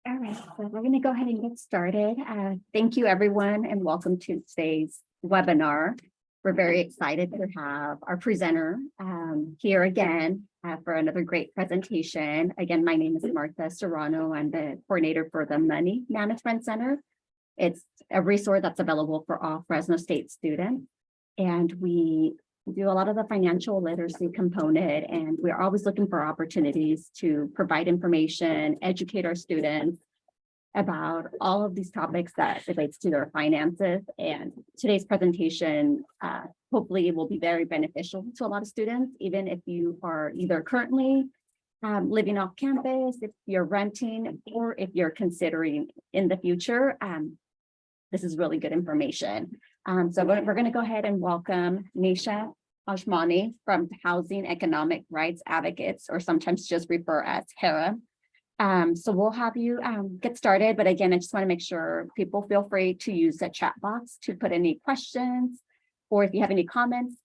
All right, so we're going to go ahead and get started. Thank you, everyone, and welcome to today's webinar. We're very excited to have our presenter here again for another great presentation. Again, my name is Martha Serrano. I'm the coordinator for the Money Management Center. It's a resource that's available for all Fresno State students. And we do a lot of the financial literacy component, and we're always looking for opportunities to provide information, educate our students about all of these topics that relates to their finances. And today's presentation hopefully will be very beneficial to a lot of students, even if you are either currently living off campus, if you're renting, or if you're considering in the future. This is really good information. So we're going to go ahead and welcome Nisha Ajmani from Housing Economic Rights Advocates, or sometimes just refer as HERA. So we'll have you get started. But again, I just want to make sure people feel free to use the chat box to put any questions, or if you have any comments,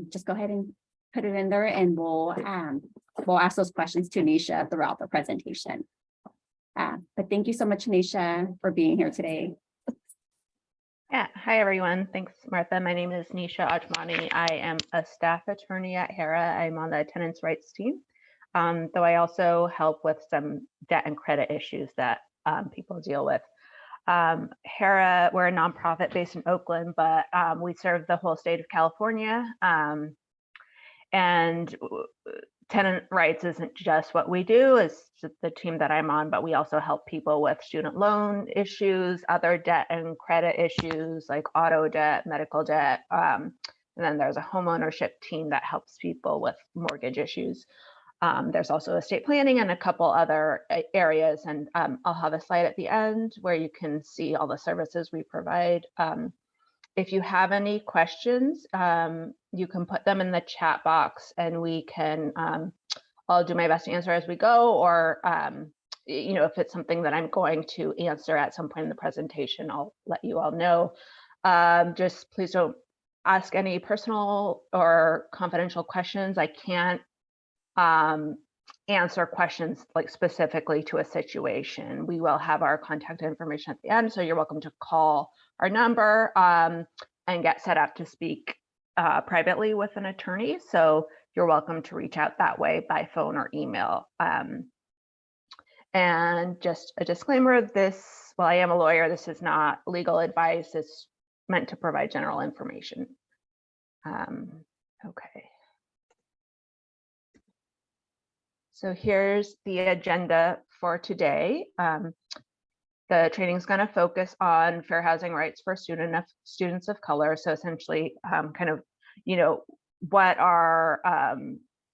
just go ahead and put it in there, and we'll ask those questions to Nisha throughout the presentation. But thank you so much, Nisha, for being here today. Yeah, hi everyone. Thanks, Martha. My name is Nisha Ajmani. I am a staff attorney at HERA. I'm on the tenants' rights team, though I also help with some debt and credit issues that people deal with. HERA, we're a nonprofit based in Oakland, but we serve the whole state of California. And tenant rights isn't just what we do, it's the team that I'm on, but we also help people with student loan issues, other debt and credit issues like auto debt, medical debt. And then there's a home ownership team that helps people with mortgage issues. There's also estate planning and a couple other areas. And I'll have a slide at the end where you can see all the services we provide. If you have any questions, you can put them in the chat box, and we can, I'll do my best to answer as we go, or if it's something that I'm going to answer at some point in the presentation, I'll let you all know. Just please don't ask any personal or confidential questions. I can't answer questions like specifically to a situation. We will have our contact information at the end, so you're welcome to call our number and get set up to speak privately with an attorney. So you're welcome to reach out that way by phone or email. And just a disclaimer of this, while I am a lawyer, this is not legal advice. It's meant to provide general information. Okay. So here's the agenda for today. The training is going to focus on fair housing rights for students of color. So essentially, what are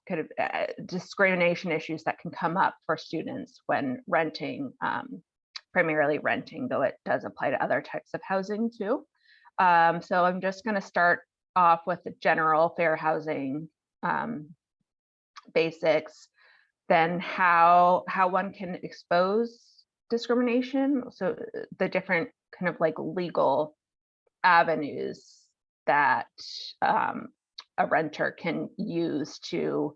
kind of discrimination issues that can come up for students when renting, primarily renting, though it does apply to other types of housing too. So I'm just going to start off with the general fair housing basics, then how one can expose discrimination, so the different kind of like legal avenues that a renter can use to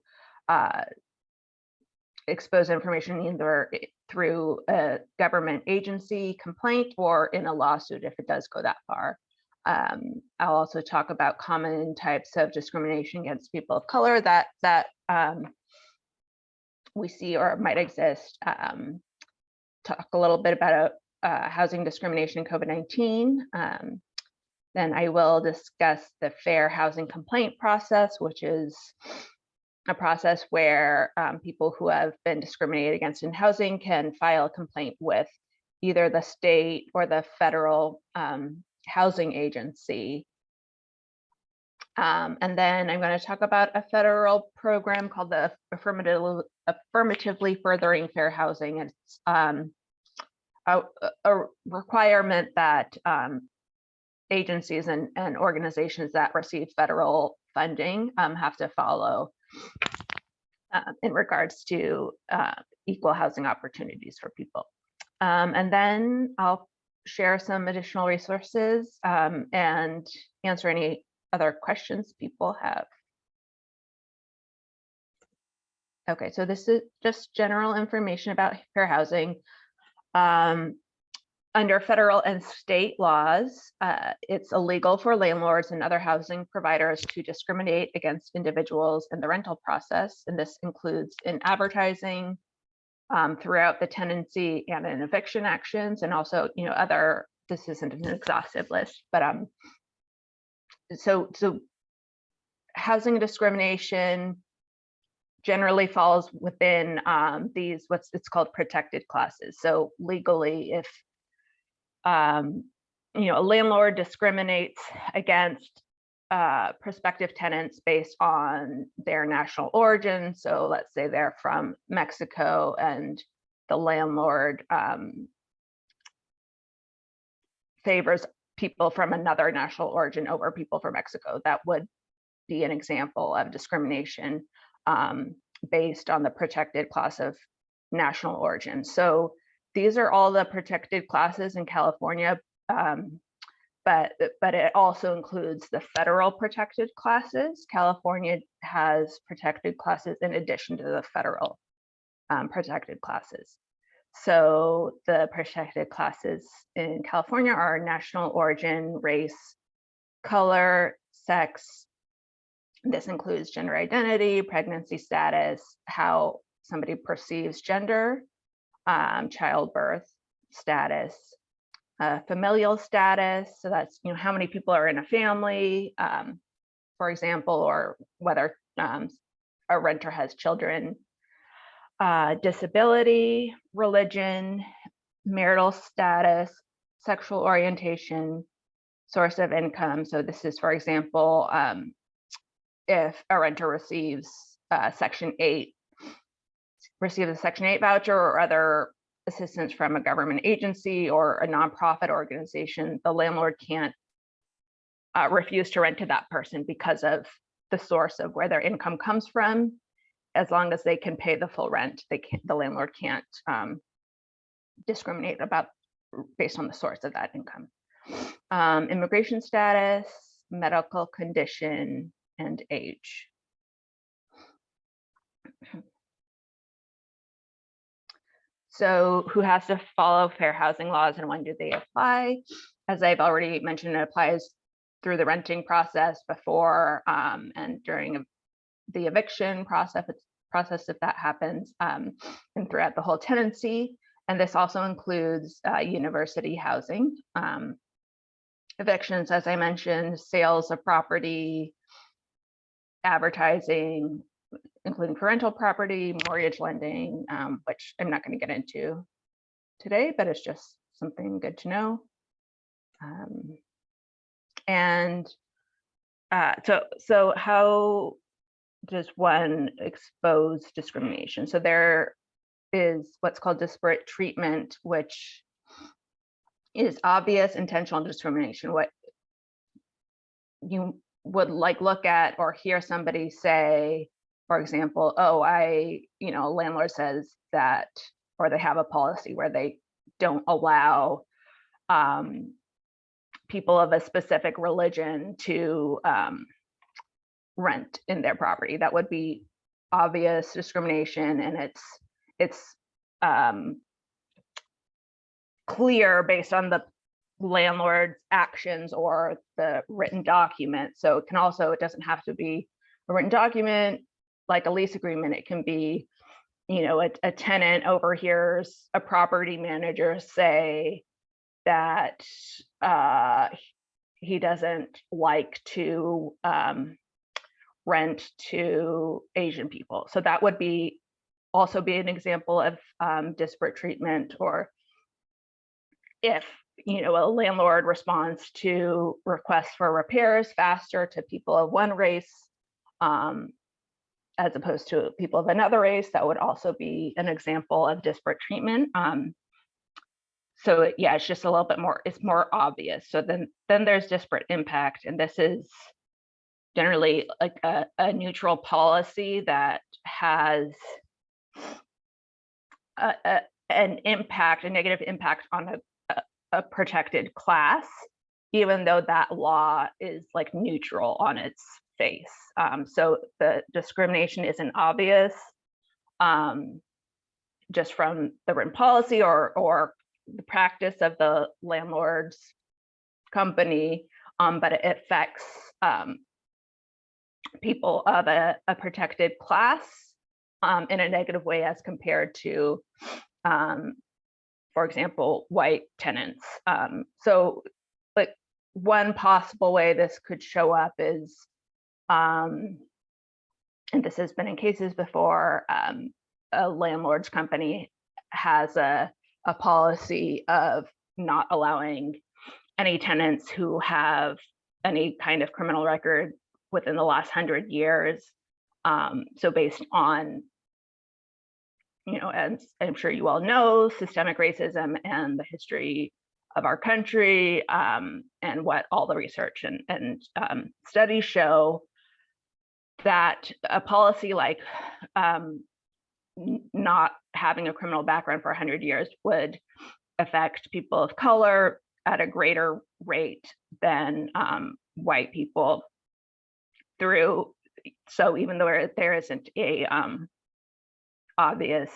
expose information, either through a government agency complaint or in a lawsuit if it does go that far. I'll also talk about common types of discrimination against people of color that we see or might exist. Talk a little bit about housing discrimination in COVID-19. Then I will discuss the fair housing complaint process, which is a process where people who have been discriminated against in housing can file a complaint with either the state or the federal housing agency. And then I'm going to talk about a federal program called the Affirmatively Furthering Fair Housing. It's a requirement that agencies and organizations that receive federal funding have to follow in regards to equal housing opportunities for people. And then I'll share some additional resources and answer any other questions people have. Okay, so this is just general information about fair housing. Under federal and state laws, it's illegal for landlords and other housing providers to discriminate against individuals in the rental process. And this includes in advertising, throughout the tenancy and in eviction actions, and also, other, this isn't an exhaustive list, but so housing discrimination generally falls within these, it's called protected classes. So legally, if a landlord discriminates against prospective tenants based on their national origin. So let's say they're from Mexico and the landlord favors people from another national origin over people from Mexico. That would be an example of discrimination based on the protected class of national origin. So these are all the protected classes in California, but it also includes the federal protected classes. California has protected classes in addition to the federal protected classes. So the protected classes in California are national origin, race, color, sex. This includes gender identity, pregnancy status, how somebody perceives gender, childbirth status, familial status. So that's, how many people are in a family, for example, or whether a renter has children, disability, religion, marital status, sexual orientation, source of income. So this is, for example, if a renter receives Section 8 voucher or other assistance from a government agency or a nonprofit organization, the landlord can't refuse to rent to that person because of the source of where their income comes from. As long as they can pay the full rent, the landlord can't discriminate based on the source of that income. Immigration status, medical condition, and age. So who has to follow fair housing laws and when do they apply? As I've already mentioned, it applies through the renting process, before and during the eviction process if that happens, and throughout the whole tenancy. And this also includes university housing, evictions, as I mentioned, sales of property, advertising, including for rental property, mortgage lending, which I'm not going to get into today, but it's just something good to know. So how does one expose discrimination? So there is what's called disparate treatment, which is obvious intentional discrimination. What you would look at or hear somebody say, for example, oh, a landlord says that, or they have a policy where they don't allow people of a specific religion to rent in their property. That would be obvious discrimination, and it's clear based on the landlord's actions or the written document. So it doesn't have to be a written document like a lease agreement. It can be, a tenant overhears a property manager say that he doesn't like to rent to Asian people. So that would also be an example of disparate treatment. Or if a landlord responds to requests for repairs faster to people of one race as opposed to people of another race, that would also be an example of disparate treatment. So yeah, it's just a little bit more, it's more obvious. So then there's disparate impact, and this is generally like a neutral policy that has a negative impact on a protected class, even though that law is neutral on its face. So the discrimination isn't obvious. just from the written policy or the practice of the landlord's company, but it affects people of a protected class in a negative way as compared to, for example, white tenants. So like one possible way this could show up is, and this has been in cases before, a landlord's company has a policy of not allowing any tenants who have any kind of criminal record within the last 100 years. So based on, as I'm sure you all know, systemic racism and the history of our country, and what all the research and studies show, that a policy like not having a criminal background for 100 years would affect people of color at a greater rate than white people through. So even though there isn't a obvious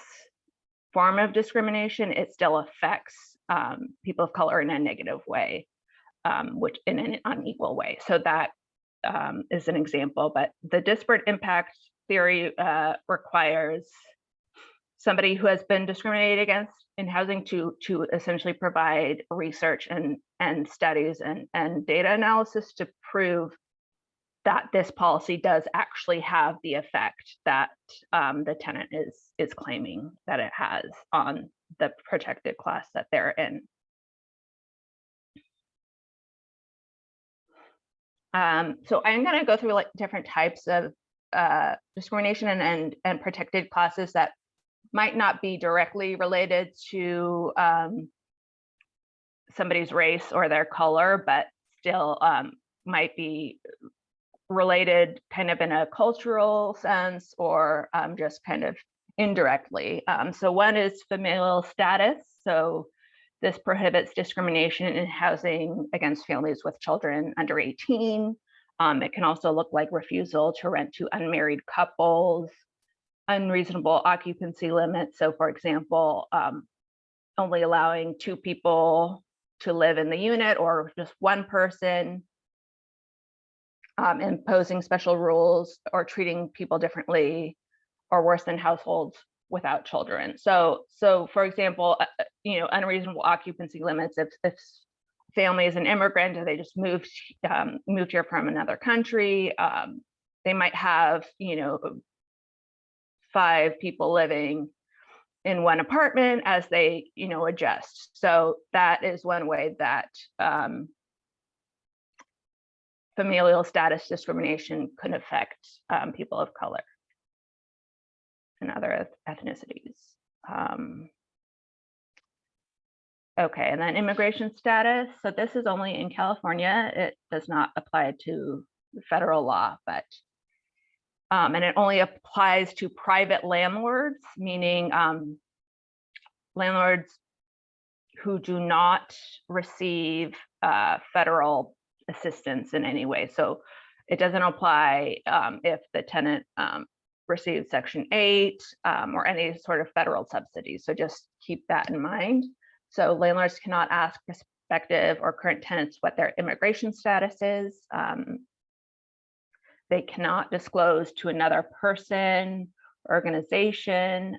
form of discrimination, it still affects people of color in a negative way, which in an unequal way. So that is an example, but the disparate impact theory requires somebody who has been discriminated against in housing to essentially provide research and studies and data analysis to prove that this policy does actually have the effect that the tenant is claiming that it has on the protected class that they're in. So I'm going to go through like different types of discrimination and protected classes that might not be directly related to somebody's race or their color, but still might be related kind of in a cultural sense or just kind of indirectly. So one is familial status. So this prohibits discrimination in housing against families with children under 18. It can also look like refusal to rent to unmarried couples, unreasonable occupancy limits. So for example, only allowing 2 people to live in the unit or just 1 person, imposing special rules or treating people differently, or worse than households without children. So for example, unreasonable occupancy limits. If family is an immigrant or they just moved here from another country, they might have 5 people living in one apartment as they adjust. So that is one way that familial status discrimination could affect people of color and other ethnicities. Okay, and then immigration status. So this is only in California. It does not apply to federal law, but and it only applies to private landlords, meaning landlords who do not receive federal assistance in any way. So it doesn't apply if the tenant receives Section 8 or any sort of federal subsidies. So just keep that in mind. So landlords cannot ask prospective or current tenants what their immigration status is. They cannot disclose to another person, organization,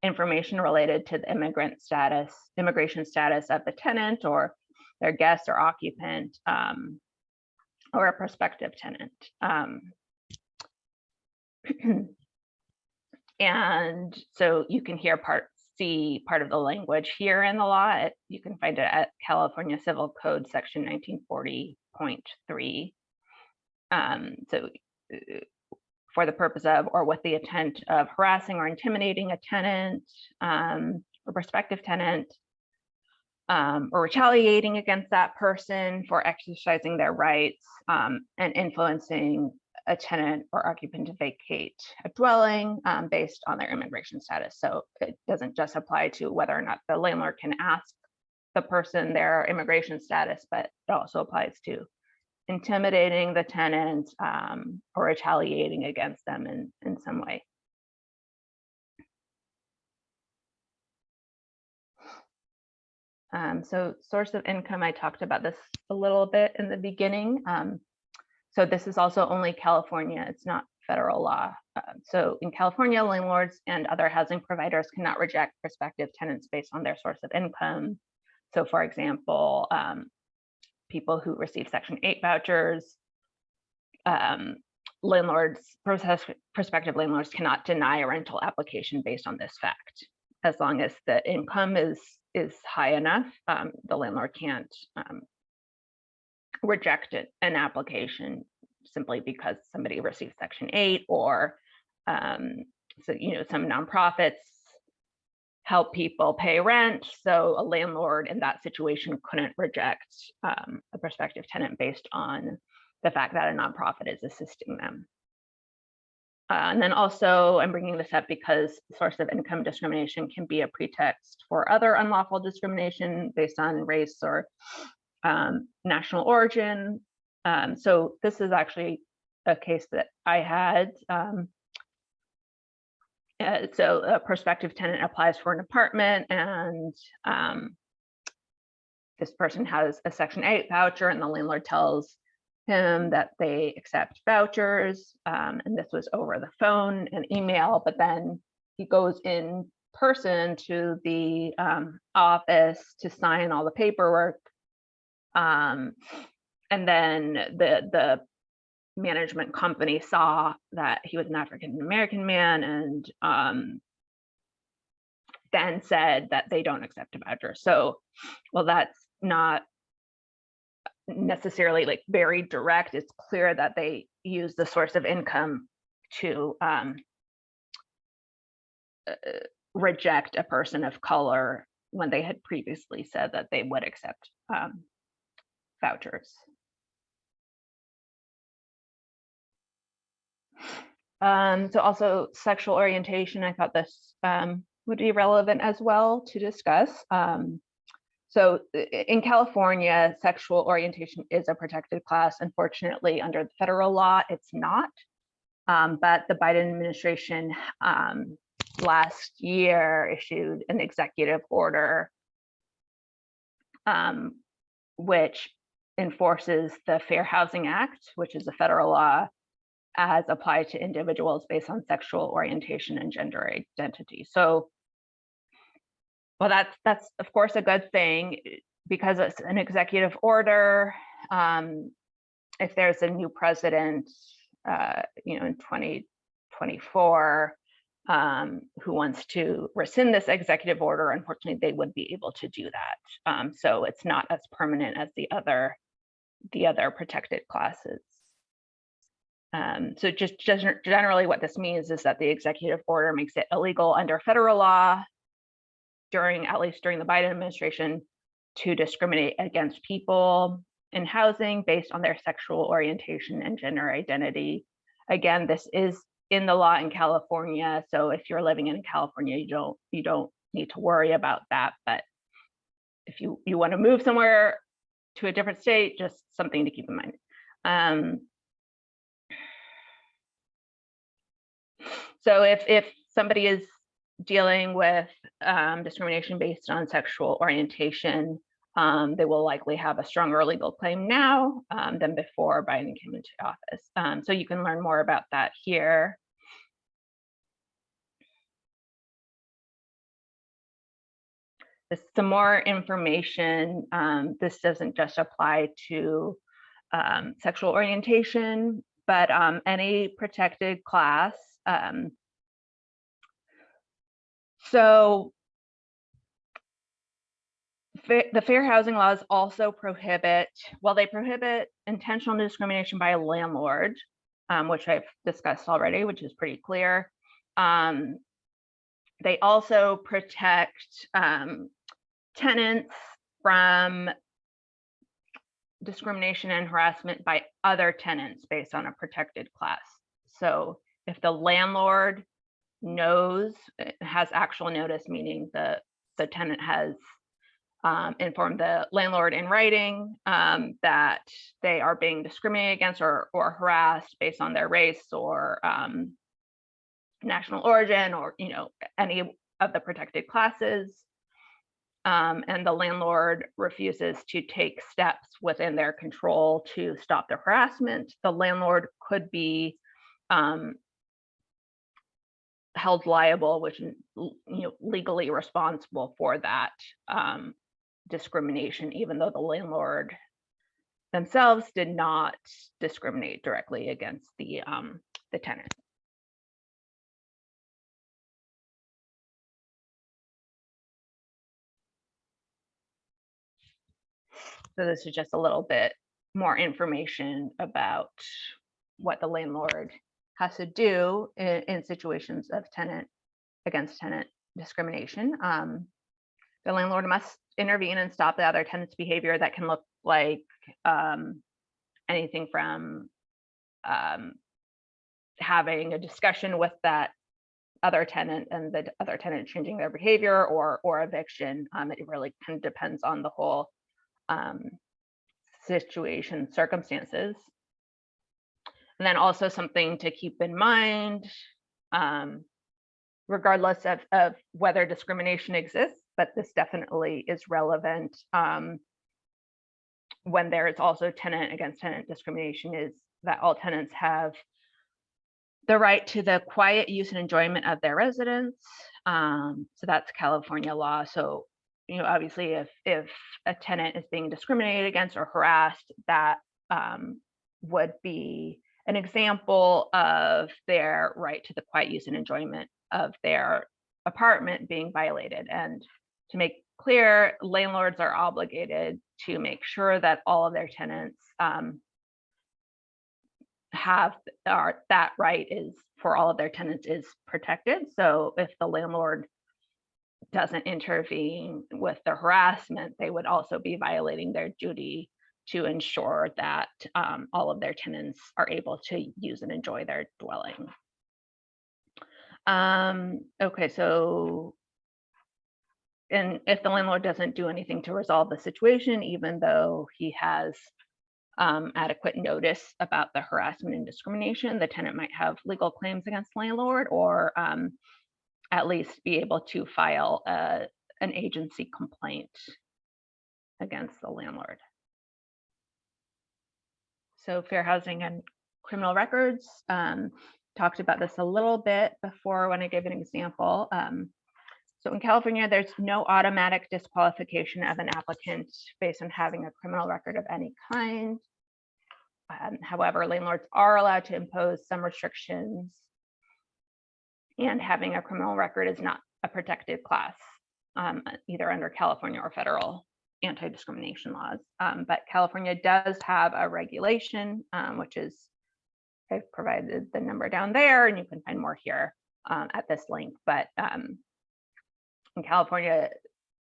information related to the immigration status of the tenant or their guest or occupant, or a prospective tenant. And so you can see part of the language here in the law. You can find it at California Civil Code section 1940.3. So for the purpose of or with the intent of harassing or intimidating a tenant or prospective tenant, or retaliating against that person for exercising their rights and influencing a tenant or occupant to vacate a dwelling based on their immigration status. So it doesn't just apply to whether or not the landlord can ask the person their immigration status, but it also applies to intimidating the tenant or retaliating against them in some way. So source of income, I talked about this a little bit in the beginning. So this is also only California, it's not federal law. So in California, landlords and other housing providers cannot reject prospective tenants based on their source of income. So for example, people who receive Section 8 vouchers, prospective landlords cannot deny a rental application based on this fact. As long as the income is high enough, the landlord can't reject an application simply because somebody received Section 8 or so some nonprofits help people pay rent. So a landlord in that situation couldn't reject a prospective tenant based on the fact that a nonprofit is assisting them. And then also, I'm bringing this up because source of income discrimination can be a pretext for other unlawful discrimination based on race or national origin. So this is actually a case that I had. So a prospective tenant applies for an apartment, and this person has a Section 8 voucher, and the landlord tells him that they accept vouchers, and this was over the phone and email, but then he goes in person to the office to sign all the paperwork, and then the management company saw that he was an African-American man and then said that they don't accept a voucher. So, well, that's not necessarily like very direct. It's clear that they use the source of income to reject a person of color when they had previously said that they would accept vouchers. So also sexual orientation, I thought this would be relevant as well to discuss. So in California, sexual orientation is a protected class. Unfortunately, under the federal law, it's not. But the Biden administration last year issued an executive order which enforces the Fair Housing Act, which is a federal law, as applied to individuals based on sexual orientation and gender identity. So, well, that's of course a good thing because it's an executive order. If there's a new president, in 2024, who wants to rescind this executive order, unfortunately, they would be able to do that. So it's not as permanent as the other protected classes. So just generally what this means is that the executive order makes it illegal under federal law at least during the Biden administration, to discriminate against people in housing based on their sexual orientation and gender identity. Again, this is in the law in California. So if you're living in California, you don't need to worry about that. But if you want to move somewhere to a different state, just something to keep in mind. So if somebody is dealing with discrimination based on sexual orientation, they will likely have a stronger legal claim now than before Biden came into office. So you can learn more about that here. There's some more information. This doesn't just apply to sexual orientation, but any protected class. So the fair housing laws also prohibit, they prohibit intentional discrimination by a landlord, which I've discussed already, which is pretty clear. They also protect tenants from discrimination and harassment by other tenants based on a protected class. So if the landlord has actual notice, meaning the tenant has informed the landlord in writing that they are being discriminated against or harassed based on their race or national origin or any of the protected classes, and the landlord refuses to take steps within their control to stop the harassment, the landlord could be held liable, which legally responsible for that discrimination, even though the landlord themselves did not discriminate directly against the tenant. So this is just a little bit more information about what the landlord has to do in situations of tenant discrimination. The landlord must intervene and stop the other tenant's behavior. That can look like anything from having a discussion with that other tenant and the other tenant changing their behavior, or eviction. It really kind of depends on the whole situation, circumstances. And then also something to keep in mind, regardless of whether discrimination exists, but this definitely is relevant when there is also tenant against tenant discrimination, is that all tenants have the right to the quiet use and enjoyment of their residence. So that's California law. So, obviously if a tenant is being discriminated against or harassed, that would be an example of their right to the quiet use and enjoyment of their apartment being violated. And to make clear, landlords are obligated to make sure that all of their tenants have that right is for all of their tenants is protected. So if the landlord doesn't intervene with the harassment, they would also be violating their duty to ensure that all of their tenants are able to use and enjoy their dwelling. Okay, so, and if the landlord doesn't do anything to resolve the situation, even though he has adequate notice about the harassment and discrimination, the tenant might have legal claims against the landlord, or at least be able to file an agency complaint against the landlord. So fair housing and criminal records, talked about this a little bit before when I gave an example. So in California, there's no automatic disqualification of an applicant based on having a criminal record of any kind. However, landlords are allowed to impose some restrictions, and having a criminal record is not a protected class, either under California or federal anti-discrimination laws. But California does have a regulation, which is, I've provided the number down there, and you can find more here at this link. But in California,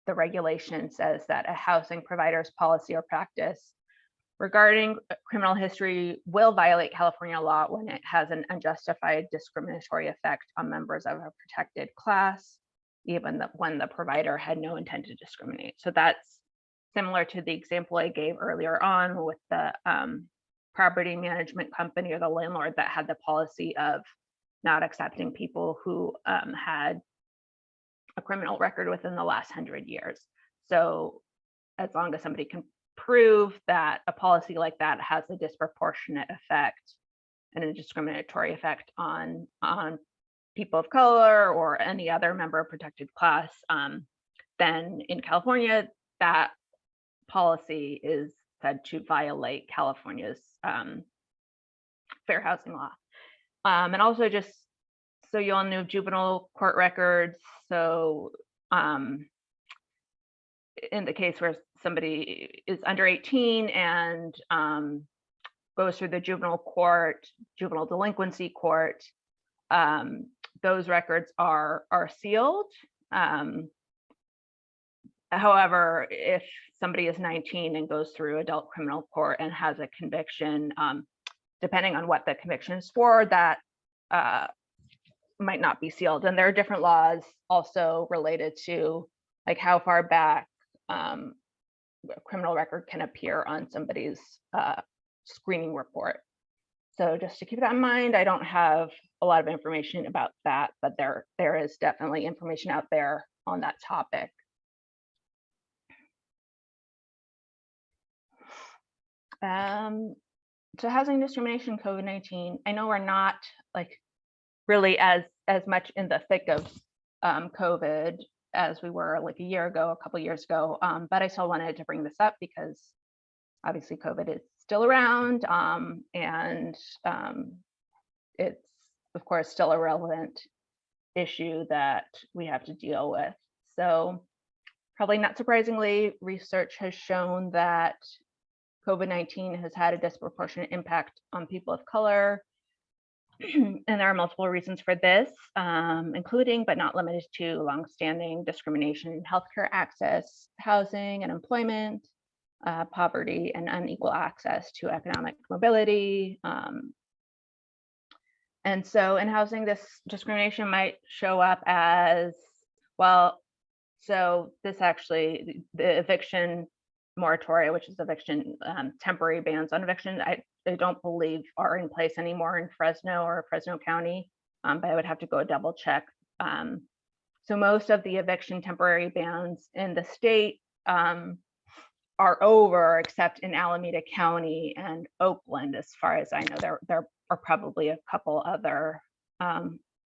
the regulation says that a housing provider's policy or practice regarding criminal history will violate California law when it has an unjustified discriminatory effect on members of a protected class, even when the provider had no intent to discriminate. So that's similar to the example I gave earlier on with the property management company or the landlord that had the policy of not accepting people who had a criminal record within the last 100 years. So as long as somebody can prove that a policy like that has a disproportionate effect and a discriminatory effect on people of color or any other member of protected class, then in California, that policy is said to violate California's fair housing law. And also, just so you all know, juvenile court records. So in the case where somebody is under 18 and goes through the juvenile delinquency court, those records are sealed. However, if somebody is 19 and goes through adult criminal court and has a conviction, depending on what the conviction is for, that might not be sealed. And there are different laws also related to like how far back a criminal record can appear on somebody's screening report. So just to keep that in mind, I don't have a lot of information about that, but there is definitely information out there on that topic. So housing discrimination, COVID-19. I know we're not like really as much in the thick of COVID as we were like a year ago, a couple years ago, but I still wanted to bring this up because obviously COVID is still around, and it's of course still a relevant issue that we have to deal with. So probably not surprisingly, research has shown that COVID-19 has had a disproportionate impact on people of color. And there are multiple reasons for this, including but not limited to longstanding discrimination in healthcare access, housing and employment, poverty, and unequal access to economic mobility. And so in housing, this discrimination might show up as, well, so this actually, the eviction moratoria, which is eviction, temporary bans on eviction, I don't believe are in place anymore in Fresno or Fresno County, but I would have to go double check. So most of the eviction temporary bans in the state are over, except in Alameda County and Oakland, as far as I know. There are probably a couple other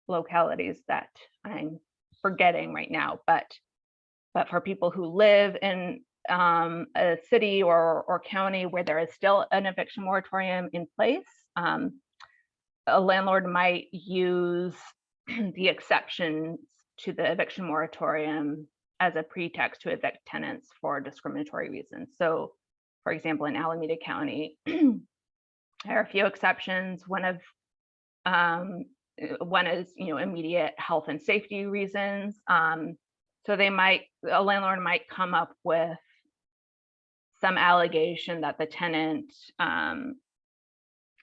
localities that I'm forgetting right now, but for people who live in a city or county where there is still an eviction moratorium in place, a landlord might use the exceptions to the eviction moratorium as a pretext to evict tenants for discriminatory reasons. So, for example, in Alameda County, there are a few exceptions. One is, immediate health and safety reasons. So a landlord might come up with some allegation that the tenant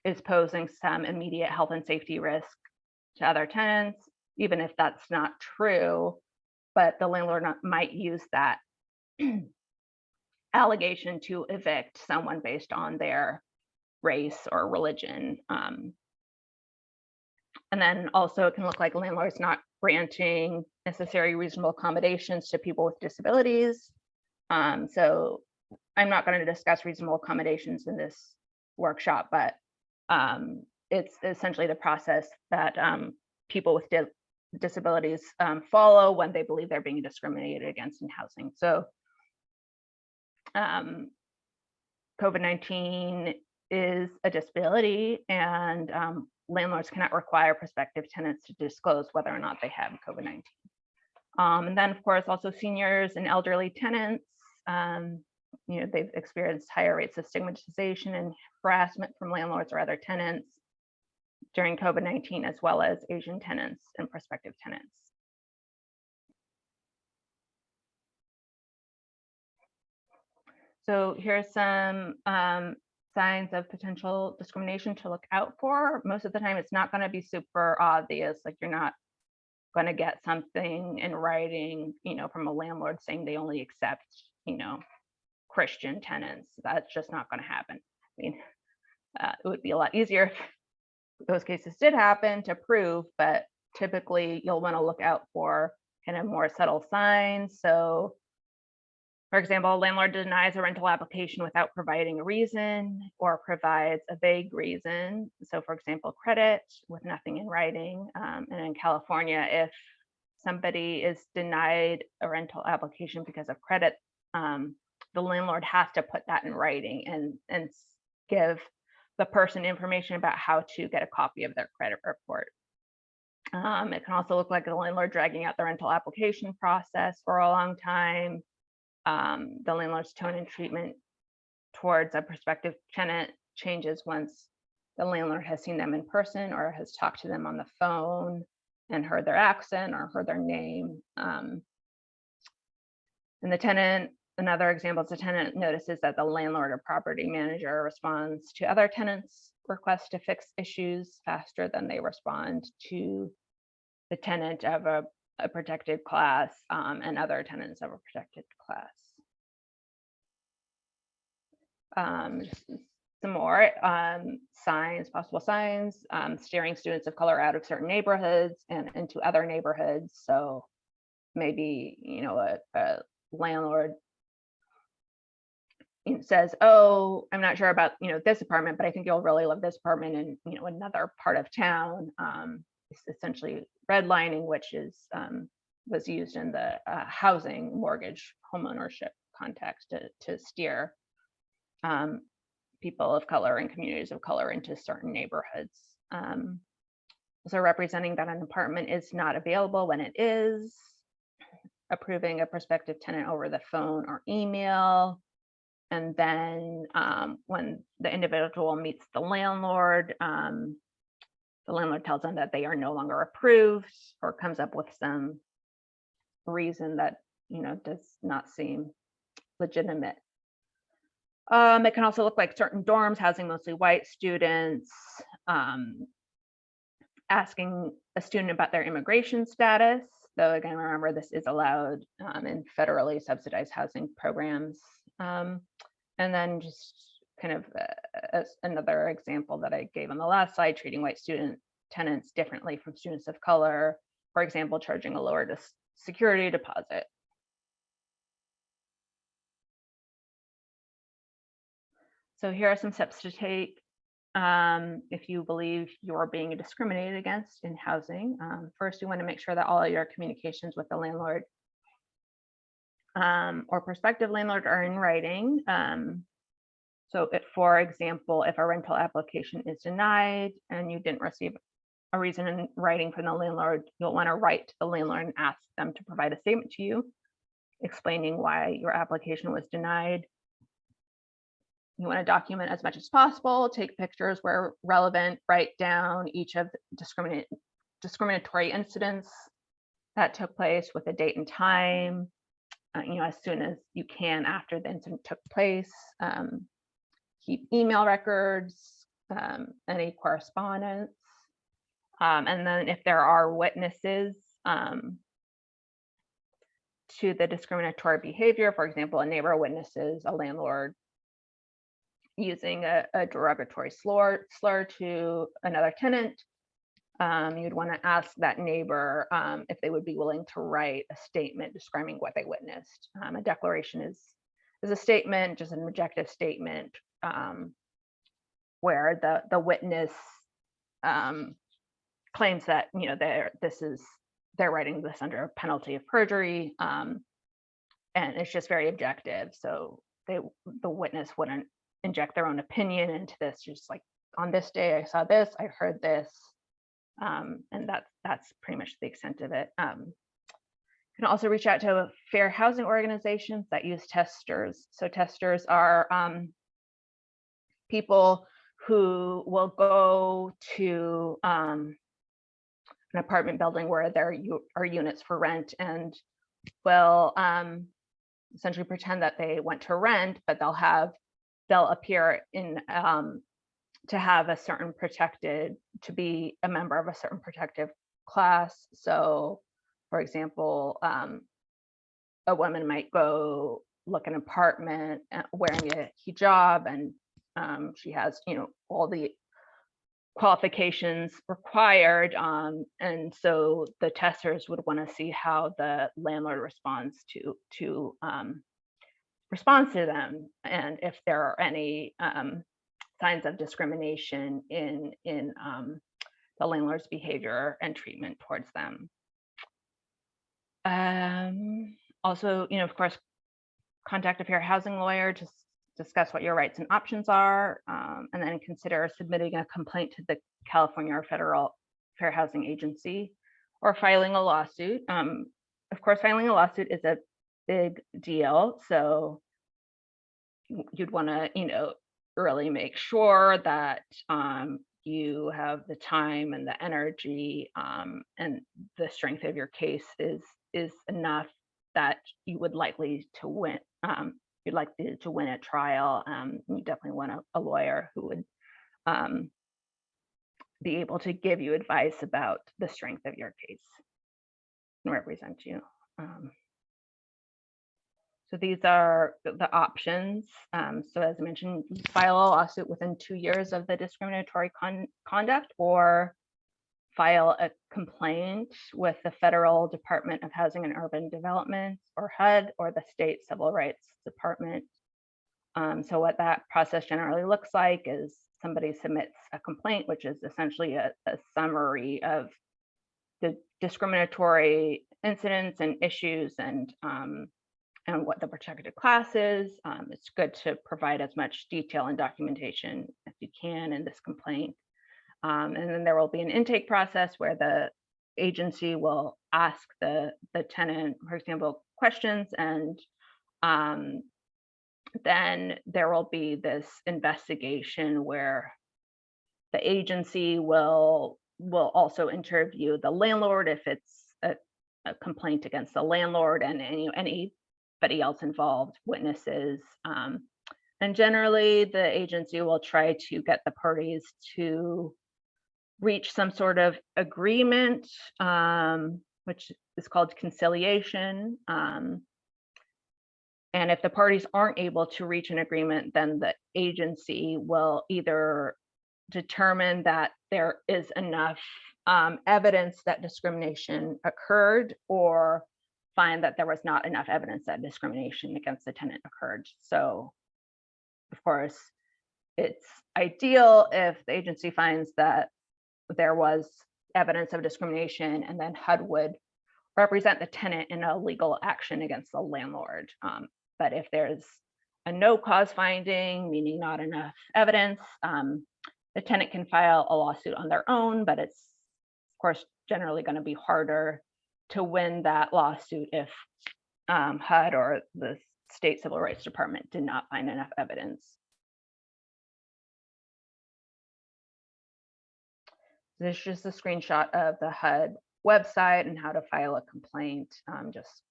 is posing some immediate health and safety risk to other tenants, even if that's not true, but the landlord might use that allegation to evict someone based on their race or religion. And then also it can look like landlords not granting necessary reasonable accommodations to people with disabilities. So I'm not going to discuss reasonable accommodations in this workshop, but it's essentially the process that people with disabilities follow when they believe they're being discriminated against in housing. So COVID-19 is a disability, and landlords cannot require prospective tenants to disclose whether or not they have COVID-19. And then, of course, also seniors and elderly tenants, they've experienced higher rates of stigmatization and harassment from landlords or other tenants during COVID-19, as well as Asian tenants and prospective tenants. So here are some signs of potential discrimination to look out for. Most of the time, it's not going to be super obvious. Like, you're not going to get something in writing, from a landlord saying they only accept, Christian tenants. That's just not going to happen. I mean, it would be a lot easier if those cases did happen to prove, but typically you'll want to look out for kind of more subtle signs. So, for example, a landlord denies a rental application without providing a reason or provides a vague reason. So, for example, credit with nothing in writing. And in California, if somebody is denied a rental application because of credit, the landlord has to put that in writing and give the person information about how to get a copy of their credit report. It can also look like the landlord dragging out the rental application process for a long time. The landlord's tone and treatment towards a prospective tenant changes once the landlord has seen them in person or has talked to them on the phone and heard their accent or heard their name. And the tenant, another example is the tenant notices that the landlord or property manager responds to other tenants' requests to fix issues faster than they respond to the tenant of a protected class and other tenants of a protected class. Some more signs, possible signs, steering students of color out of certain neighborhoods and into other neighborhoods. So maybe, a landlord, says, oh, I'm not sure about, this apartment, but I think you'll really love this apartment in, another part of town. It's essentially redlining, which is was used in the housing mortgage homeownership context to steer people of color and communities of color into certain neighborhoods. So representing that an apartment is not available when it is, approving a prospective tenant over the phone or email. And then when the individual meets the landlord tells them that they are no longer approved or comes up with some reason that, does not seem legitimate. It can also look like certain dorms housing mostly white students, asking a student about their immigration status, though again, remember this is allowed in federally subsidized housing programs. And then just kind of another example that I gave on the last slide, treating white tenants differently from students of color, for example, charging a lower security deposit. So here are some steps to take if you believe you're being discriminated against in housing. First, you want to make sure that all of your communications with the landlord or prospective landlord are in writing. So for example, if a rental application is denied and you didn't receive a reason in writing from the landlord, you'll want to write to the landlord and ask them to provide a statement to you explaining why your application was denied. You want to document as much as possible, take pictures where relevant, write down each of the discriminatory incidents that took place with a date and time, as soon as you can after the incident took place. Keep email records, any correspondence. And then if there are witnesses to the discriminatory behavior, for example, a neighbor witnesses a landlord using a derogatory slur to another tenant, you'd want to ask that neighbor if they would be willing to write a statement describing what they witnessed. A declaration is a statement, just an objective statement where the witness claims that they're writing this under a penalty of perjury, and it's just very objective. So the witness wouldn't inject their own opinion into this, just like, on this day I saw this, I heard this, and that's pretty much the extent of it. You can also reach out to fair housing organizations that use testers. So testers are people who will go to an apartment building where there are units for rent and will essentially pretend that they went to rent, but they'll appear in to have a certain to be a member of a certain protective class. So for example, a woman might go look at an apartment wearing a hijab, and she has, all the qualifications required, and so the testers would want to see how the landlord responds to them, and if there are any signs of discrimination in the landlord's behavior and treatment towards them. Also, of course, contact a fair housing lawyer to discuss what your rights and options are, and then consider submitting a complaint to the California or Federal Fair Housing Agency, or filing a lawsuit. Of course, filing a lawsuit is a big deal, so you'd want to, really make sure that you have the time and the energy and the strength of your case is enough that you would likely to win. You'd like to win at trial. You definitely want a lawyer who would be able to give you advice about the strength of your case and represent you. So these are the options. So as I mentioned, file a lawsuit within 2 years of the discriminatory conduct, or file a complaint with the Federal Department of Housing and Urban Development, or HUD, or the State Civil Rights Department. So what that process generally looks like is somebody submits a complaint, which is essentially a summary of the discriminatory incidents and issues and what the protected class is. It's good to provide as much detail and documentation as you can in this complaint. And then there will be an intake process where the agency will ask the tenant, for example, questions, and then there will be this investigation where the agency will also interview the landlord if it's a complaint against the landlord, and anybody else involved, witnesses. And generally, the agency will try to get the parties to reach some sort of agreement, which is called conciliation. And if the parties aren't able to reach an agreement, then the agency will either determine that there is enough evidence that discrimination occurred, or find that there was not enough evidence that discrimination against the tenant occurred. So, of course, it's ideal if the agency finds that there was evidence of discrimination, and then HUD would represent the tenant in a legal action against the landlord. But if there's a no cause finding, meaning not enough evidence, the tenant can file a lawsuit on their own, but it's, of course, generally going to be harder to win that lawsuit if HUD or the state civil rights department did not find enough evidence. This is just a screenshot of the HUD website and how to file a complaint. Just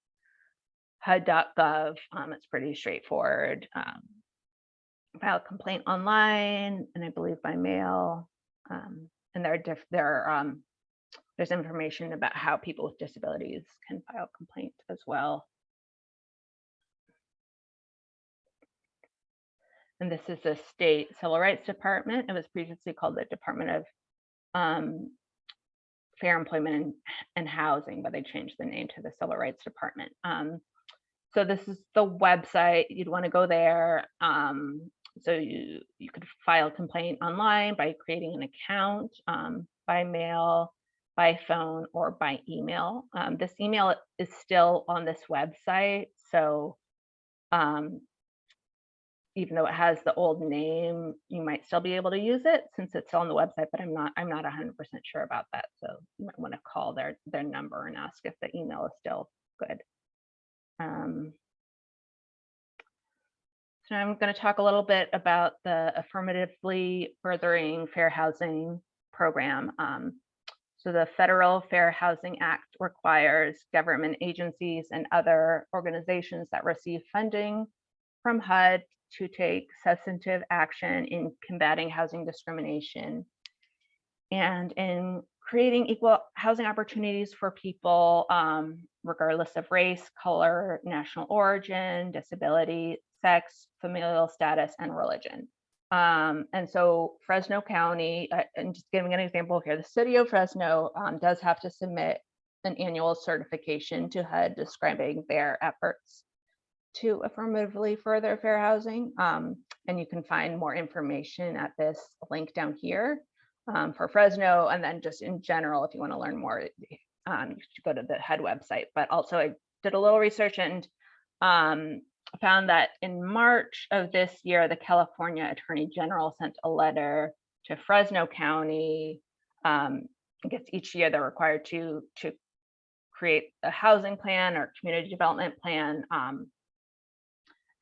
HUD.gov. It's pretty straightforward. File a complaint online, and I believe by mail. And there's information about how people with disabilities can file a complaint as well. And this is the state civil rights department. It was previously called the Department of Fair Employment and Housing, but they changed the name to the Civil Rights Department. So this is the website. You'd want to go there. So you could file a complaint online by creating an account, by mail, by phone, or by email. This email is still on this website. So even though it has the old name, you might still be able to use it since it's on the website, but I'm not 100% sure about that. So you might want to call their number and ask if the email is still good. So I'm going to talk a little bit about the Affirmatively Furthering Fair Housing program. So the Federal Fair Housing Act requires government agencies and other organizations that receive funding from HUD to take substantive action in combating housing discrimination and in creating equal housing opportunities for people, regardless of race, color, national origin, disability, sex, familial status, and religion. And so Fresno County, and just giving an example here, the city of Fresno does have to submit an annual certification to HUD describing their efforts to affirmatively further fair housing. And you can find more information at this link down here for Fresno. And then just in general, if you want to learn more, you should go to the HUD website. But also I did a little research and found that in March of this year, the California Attorney General sent a letter to Fresno County. I guess each year they're required to create a housing plan or community development plan.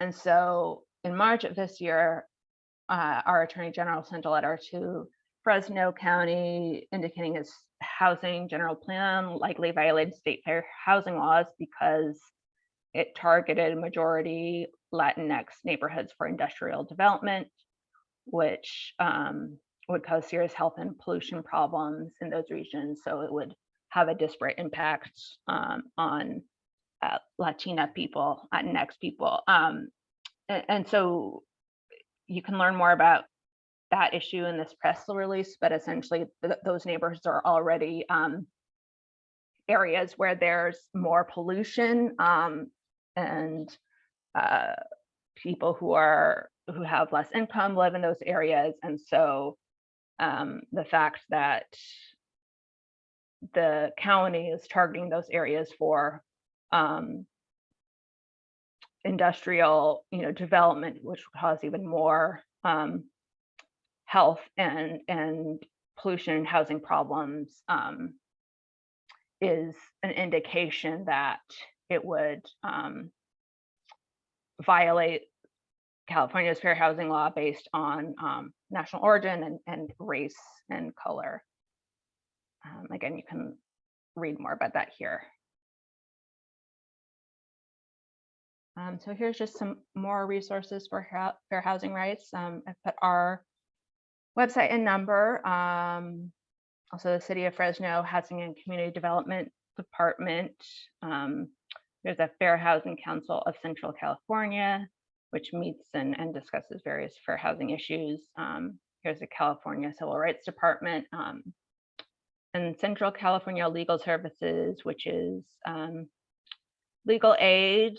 And so in March of this year, our Attorney General sent a letter to Fresno County indicating his housing general plan likely violated state fair housing laws because it targeted majority Latinx neighborhoods for industrial development, which would cause serious health and pollution problems in those regions. So it would have a disparate impact on Latina people, Latinx people. And so you can learn more about that issue in this press release, but essentially those neighborhoods are already areas where there's more pollution and people who have less income live in those areas. And so the fact that the county is targeting those areas for industrial, development, which will cause even more health and pollution and housing problems, is an indication that it would violate California's fair housing law based on national origin and race and color. Again, you can read more about that here. So here's just some more resources for fair housing rights. I put our website and number. Also, the City of Fresno Housing and Community Development Department. There's a Fair Housing Council of Central California, which meets and discusses various fair housing issues. Here's the California Civil Rights Department, and Central California Legal Services, which is legal aid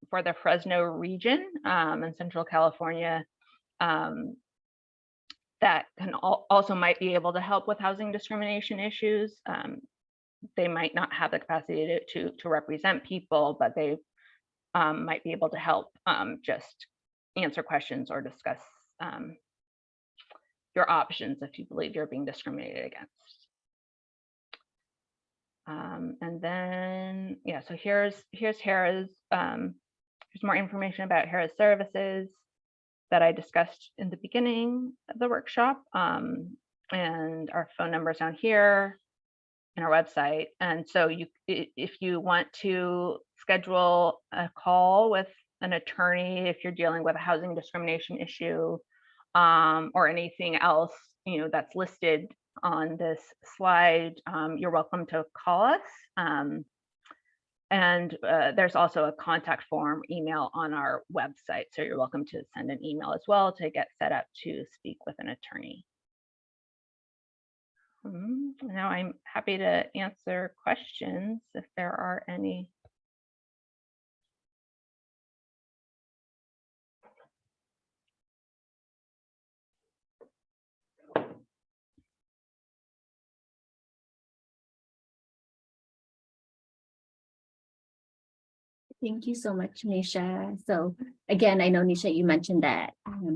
for the Fresno region in Central California, that can also might be able to help with housing discrimination issues. They might not have the capacity to represent people, but they might be able to help just answer questions or discuss your options if you believe you're being discriminated against. And then, yeah, so here's HERA's, here's more information about HERA's services that I discussed in the beginning of the workshop, and our phone numbers down here and our website. And so if you want to schedule a call with an attorney, if you're dealing with a housing discrimination issue, or anything else, that's listed on this slide, you're welcome to call us. And there's also a contact form email on our website. So you're welcome to send an email as well to get set up to speak with an attorney. Now I'm happy to answer questions if there are any. Thank you so much, Nisha. So again, I know, Nisha, you mentioned that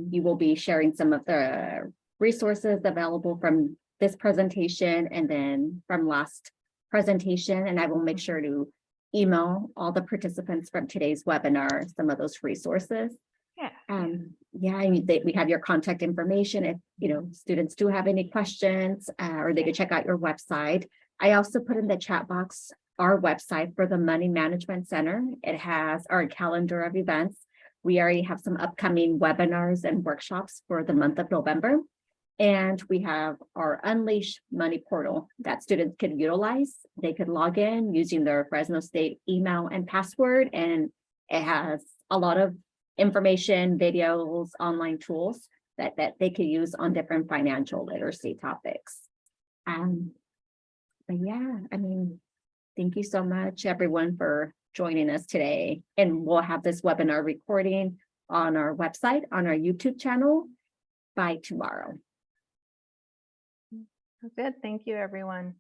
you will be sharing some of the resources available from this presentation and then from last presentation, and I will make sure to email all the participants from today's webinar some of those resources. Yeah. Yeah, I mean, we have your contact information if students do have any questions, or they could check out your website. I also put in the chat box our website for the Money Management Center. It has our calendar of events. We already have some upcoming webinars and workshops for the month of November. And we have our Unleash Money portal that students can utilize. They could log in using their Fresno State email and password. And it has a lot of information, videos, online tools that they could use on different financial literacy topics. But yeah, I mean, thank you so much, everyone, for joining us today. And we'll have this webinar recording on our website, on our YouTube channel by tomorrow. Good. Thank you, everyone.